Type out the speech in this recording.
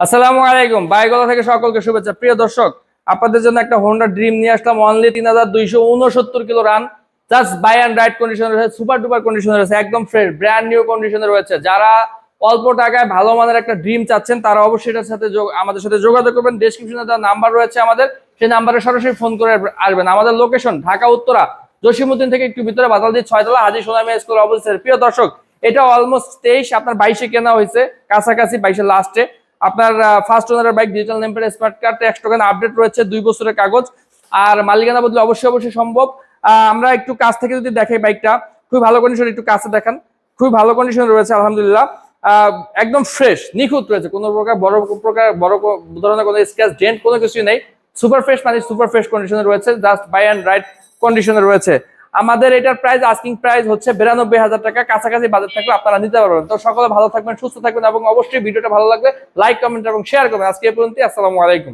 আসসালামু আলাইকুম, বাইকওয়ালা থেকে সকলকে শুভেচ্ছা। প্রিয় দর্শক, আপনাদের জন্য একটা হোন্ডা ড্রিম নিয়ে আসলাম। Only 3269 kilo run, just buy and ride কন্ডিশনে রয়েছে, সুপার ডুপার কন্ডিশনে রয়েছে, একদম ফ্রেশ ব্র্যান্ড নিউ কন্ডিশনে রয়েছে। যারা অল্প টাকায় ভালো মানের একটা ড্রিম চাচ্ছেন তারা অবশ্যই এটার সাথে আমাদের সাথে যোগাযোগ করবেন। ডেসক্রিপশনে দেওয়া নাম্বার রয়েছে আমাদের, সেই নাম্বারে সরাসরি ফোন করে আসবেন। আমাদের লোকেশন ঢাকা উত্তরা জসিমউদ্দিন থেকে একটু ভিতরে বাতালদি 6 তলা হাজী সোনামিয়া স্কুল অবস্থিত। প্রিয় দর্শক, এটা অলমোস্ট 23 আপনার 22-এ কেনা হয়েছে, কাছাকাছি 22-এর লাস্টে। আপনার ফার্স্ট ওনারের bike, digital number, smart card, tax token update রয়েছে, 2 বছরের কাগজ। আর মালিকানা বদলে অবশ্যই সম্ভব। আমরা একটু কাছ থেকে যদি দেখাই বাইকটা, খুবই ভালো কন্ডিশন, একটু কাছে দেখান। খুবই ভালো কন্ডিশন রয়েছে আলহামদুলিল্লাহ। একদম ফ্রেশ, নিখুঁত রয়েছে, কোনো প্রকার বড় ধরনের কোনো স্ক্র্যাচ ডেন্ট কোনো কিছুই নেই। সুপার ফ্রেশ মানে সুপার ফ্রেশ কন্ডিশনে রয়েছে, জাস্ট বাই অ্যান্ড রাইড কন্ডিশনে রয়েছে। আমাদের এটার প্রাইস, আস্কিং প্রাইস হচ্ছে 92,000 টাকা। কাছাকাছি বাজেট থাকলে আপনারা নিতে পারবেন। তো সকলে ভালো থাকবেন, সুস্থ থাকবেন এবং অবশ্যই ভিডিওটা ভালো লাগবে লাইক, কমেন্ট এবং শেয়ার করবেন। আজকে এই পর্যন্ত, আসসালামু আলাইকুম।